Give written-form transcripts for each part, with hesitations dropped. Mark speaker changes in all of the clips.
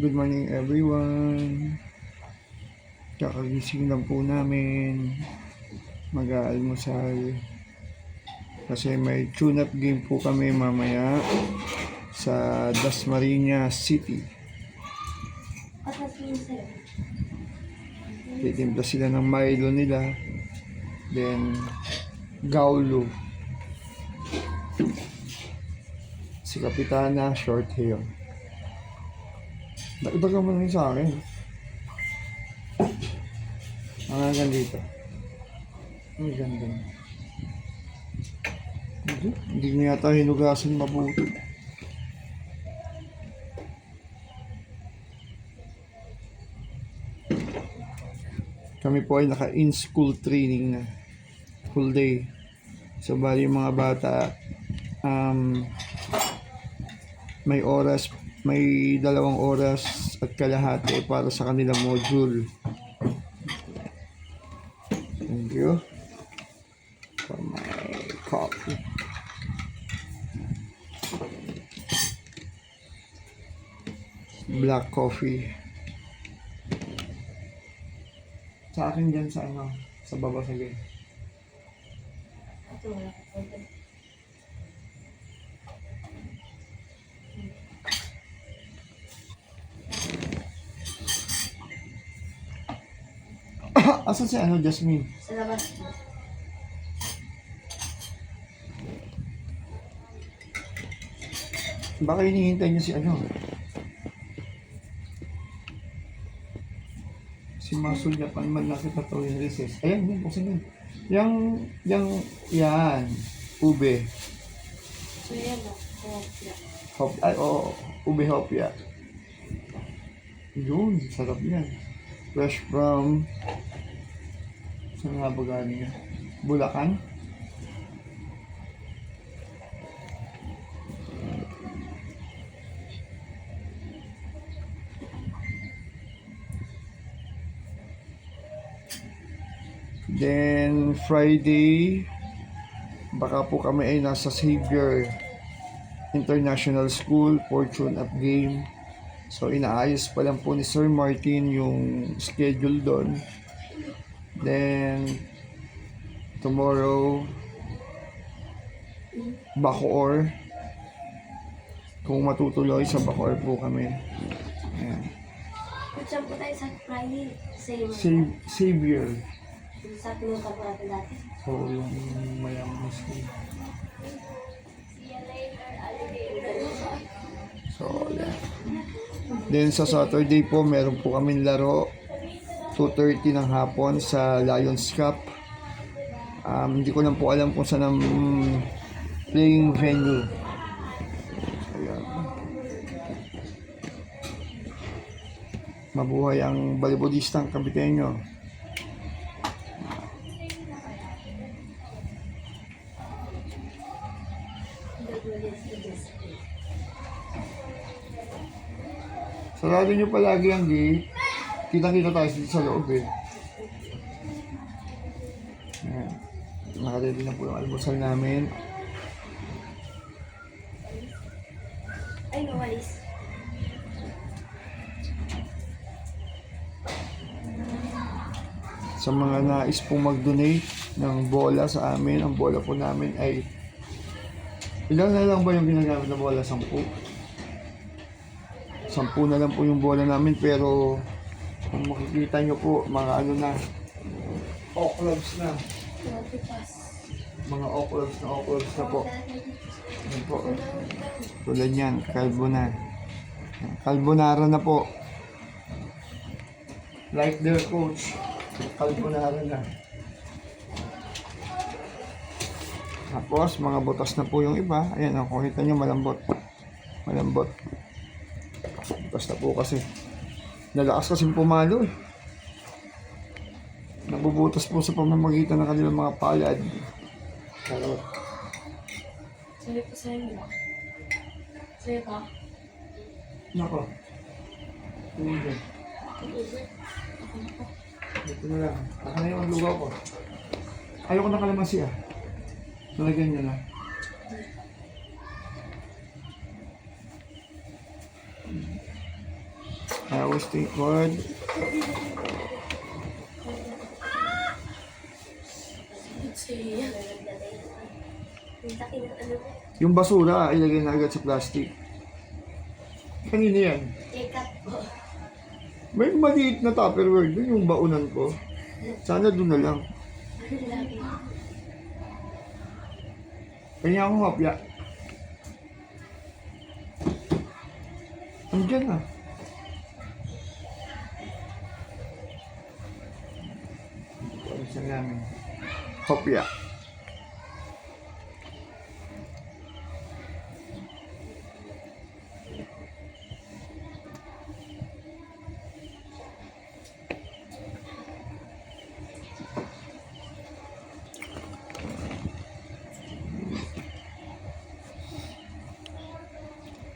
Speaker 1: Good morning everyone. Kakagising lang po namin. Mag-aalmusal. Kasi may tune-up game po kami mamaya sa Dasmariñas City. Titimpla sila ng Milo nila. Then, Gaulo. Si Kapitana, short hair. Dagdagan mo na yun sa akin. Ang hanggang dito. Ang ganda. Hindi niya yata hinugasan mabuti. Kami po ay naka-in-school training na. Full day. So, bali yung mga bata, may oras, may 2 oras at kalahati para sa kanilang module. Thank you for my coffee. Black coffee. Sa akin dyan sa ano, sa baba sa gate. Asan si ano, Jasmine?
Speaker 2: Sa labas po.
Speaker 1: Baka hinihintay niya si ano. Si Masul Japan man nakita to yung recess. Ayan, yun, kasi yun. Yan. Ube.
Speaker 2: So yan o. Hopya.
Speaker 1: Ay, oo. Ube hopya. Yun, sarap yan. Fresh from... Saan nga ba galing yan? Bulacan? Then, Friday, baka po kami ay nasa Xavier International School, Fortune Up Game. So, inaayos pa lang po ni Sir Martin yung schedule doon. Then, tomorrow, Bacoor. Kung matutuloy sa Bacoor po kami. Ayan.
Speaker 2: Saan po tayo sa Friday?
Speaker 1: Xavier.
Speaker 2: Sa pinunta po natin dati.
Speaker 1: So, yung mayaman school. So, yeah. Then sa Saturday po, meron po kaming laro 2:30 ng hapon sa Lions Cup. Hindi ko lang po alam kung saan ang playing venue. Ayan. Mabuhay ang balibodistang Kabiteño. Sarado nyo palagi ang gate. Kita-kita tayo dito sa loob eh. Ayan. Nakaready na po yung almusal namin.
Speaker 2: Ay, nawalis.
Speaker 1: Sa mga nais pong mag-donate ng bola sa amin, ang bola po namin ay ilan na lang ba yung ginagamit na bola? 10? 10 na lang po yung bola namin, pero kung makikita nyo po, mga ano na, O-clubs na. Mga O-clubs na po. Yan po. Tulad yan, Carbonara na po. Like their coach, Carbonara na. Tapos, mga butas na po yung iba. Ayan, kung kita nyo, malambot. Butas na po kasi. Nalakas kasi pumalo eh. Nabubutas po sa pamamagitan ng kanilang mga palad. Charot.
Speaker 2: Sabi po sa'yo nila. Sa'yo ka?
Speaker 1: Nako. Tumigil. Ito na lang. Aka na yung lugaw ko. Ayoko na kalamansi ah. Nalagyan nyo na. I always thank God.
Speaker 2: Sige. Ang laki ng ano mo.
Speaker 1: Yung basura, ilagay na agad sa plastic. Kanina yan.
Speaker 2: Ikat po.
Speaker 1: May maliit na Tupperware doon yung baunan ko. Sana doon na lang.
Speaker 2: Lagi.
Speaker 1: Kanya akong hapya. Andiyan na. Ano sa namin? Hapya.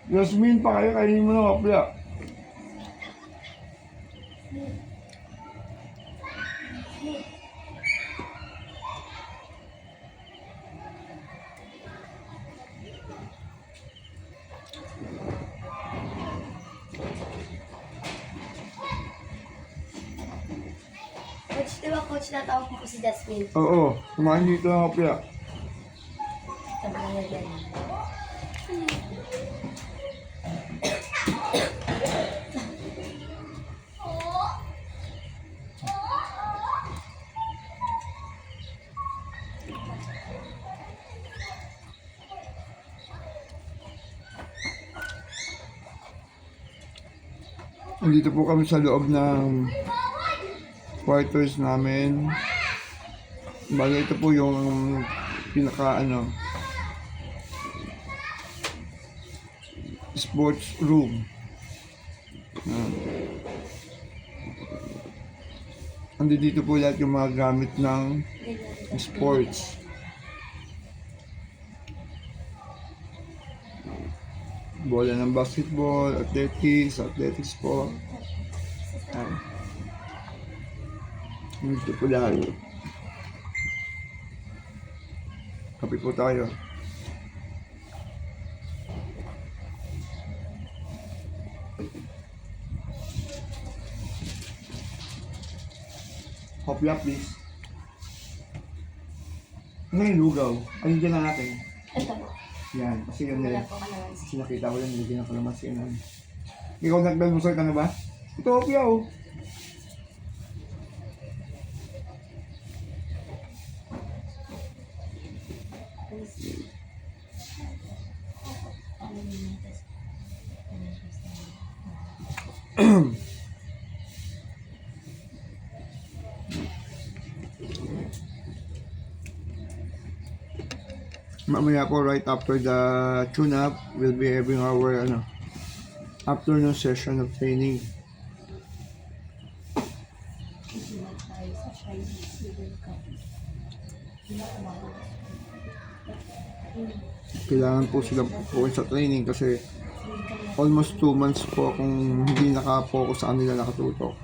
Speaker 1: Yasmin, pa kayo, kainin mo ng hapya.
Speaker 2: Coach, di ba coach natawag mo ko si Jasmine?
Speaker 1: Oo, kumain dito ng hapya.
Speaker 2: Sabi niya yan.
Speaker 1: Nandito po kami sa loob ng quarters namin. Bali, ito po yung pinaka sports room. Dito po lahat yung mga gamit ng sports. Bola ng basketball, athletics po. Ayan. Dito po lahat. Kape po tayo. Hopya, please. Ngayon, lugaw. Ayun dyan na natin.
Speaker 2: Ito po.
Speaker 1: Yan, kasi yun
Speaker 2: Wala
Speaker 1: na
Speaker 2: po kalamansi.
Speaker 1: kasi nakita ko yan, nilagyan ng kalamansi yan. Ikaw nagdalmusal ka na ba? Ito, hopya, oh. Mamaya po, right after the tune-up, we'll be having our afternoon session of training. Kailangan po silang pupuin sa training kasi almost 2 months po kung hindi naka-focus sa kanila nakatutok.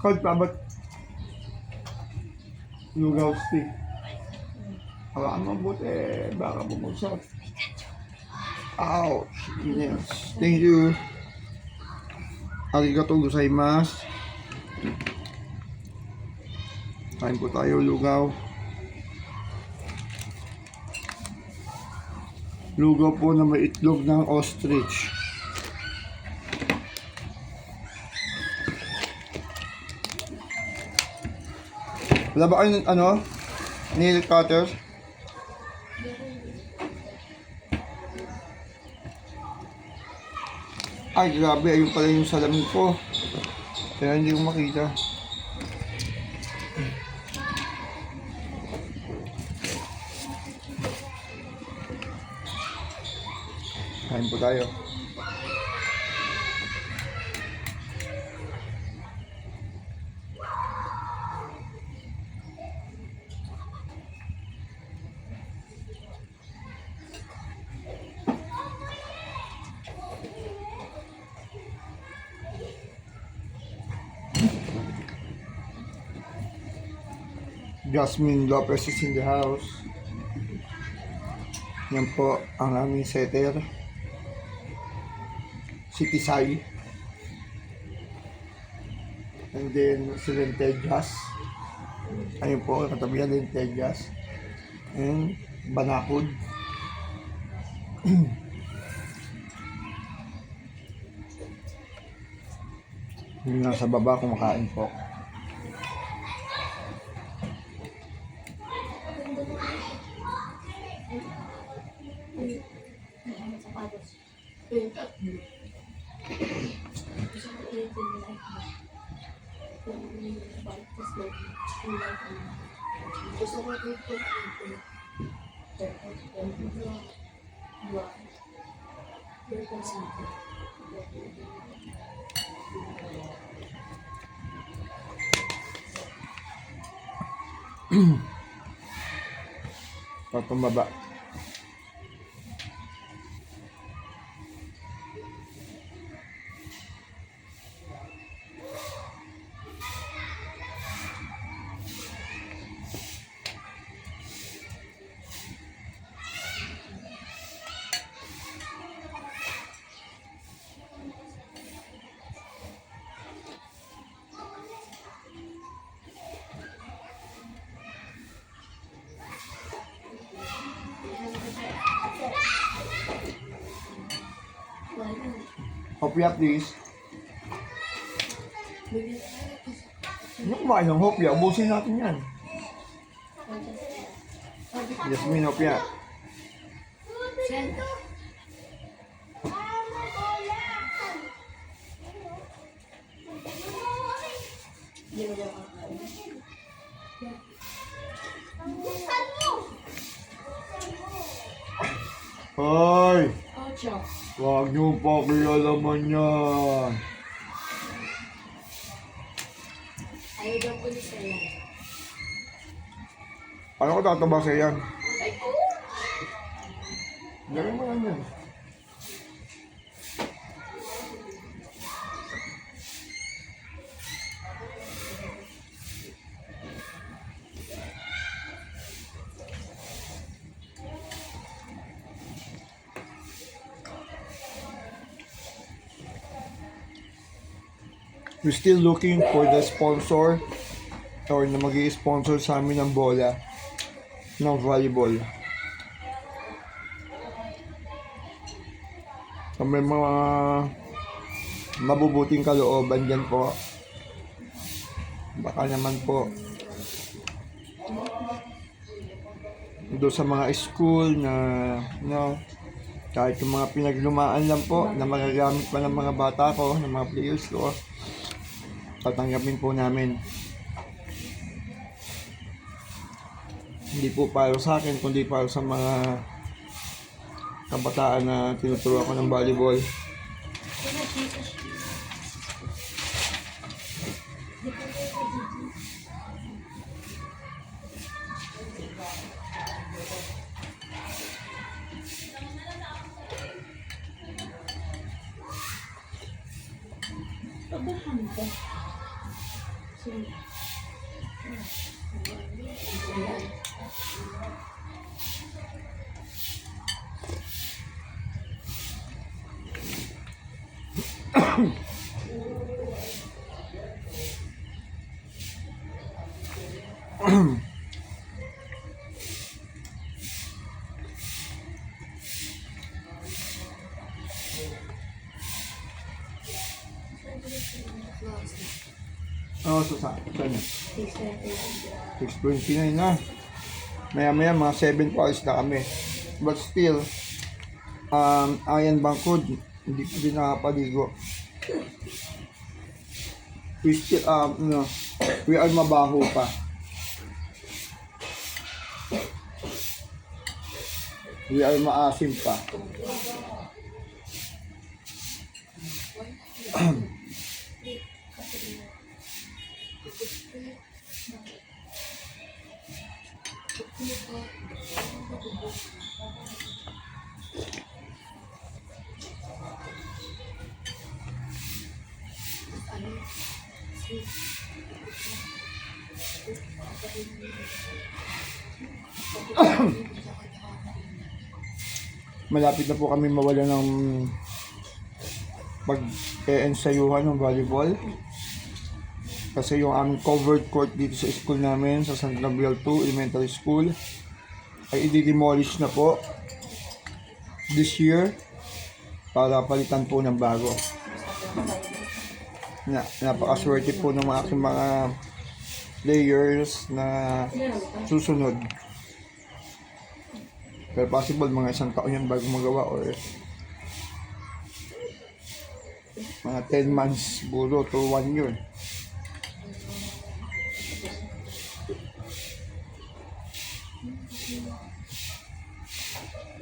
Speaker 1: Cold pa ba't lugaw stick? Hawakan mo buti, baka bumagsak. Ouch! Yes. Thank you. Arigatou gozaimasu. Kain po tayo lugaw. Lugaw po na may itlog ng ostrich. Wala ba kayong nail cutter? Ay, grabe. Ayun pala yung salamin ko. Kaya hindi ko makita. Kain po tayo. Jasmine Lopez is in the house. Yan po ang aming setter. Si Tisay. And then si Lentejas. Ayun po, katabihan ng Lentejas. And Banakod. Yung nasa baba kumakain po.
Speaker 2: Sapatos. Gusto ko dito.
Speaker 1: Pagpumaba. Hopya please. Ano kumain ng hopya? Ubusin natin yan. Jasmine, hopya. Hoy! Huwag niyo pakialaman yan.
Speaker 2: Ayaw daw ko ni Stella.
Speaker 1: Paano ko tataba sa yan? Gawin mo lang yan. We're still looking for the sponsor or na mag-i-sponsor sa amin ng bola ng volleyball. Kung may mga mabubuting kalooban dyan po, baka naman po doon sa mga school na kahit yung mga pinaglumaan lang po na magagamit pa ng mga bata ko, ng mga players ko, tatanggapin po namin. Hindi po para sa akin, kundi para sa mga kabataan na tinuturuan ko ng volleyball. So saan yan? 6:29 na. Maya mga 7 pa alis na kami. But still, Ayan Bangkod, hindi pa din nakapaligo. We still, we are mabaho pa. We are maasim pa. Malapit na po kami mawala ng pag-ensayuhan ng volleyball. Kasi yung aming covered court dito sa school namin, sa San Gabriel 2 Elementary School, ay i-demolish na po this year para palitan po ng bago. Napakaswerte po ng aking mga players na susunod. Pero possible mga isang taon yan bago magawa or mga 10 months siguro to 1 year.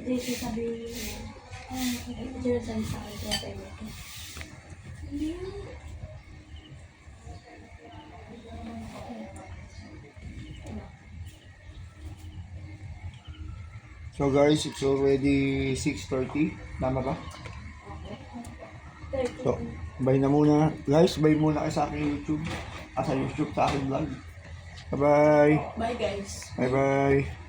Speaker 2: Dito sabi dito sabi sa akin kaya tayo ito.
Speaker 1: So guys, it's already 6:30. Tama ba? So, bye na muna. Guys, bye muna kayo sa aking YouTube. Sa YouTube sa aking vlog. Bye-bye.
Speaker 2: Bye guys.
Speaker 1: Bye-bye.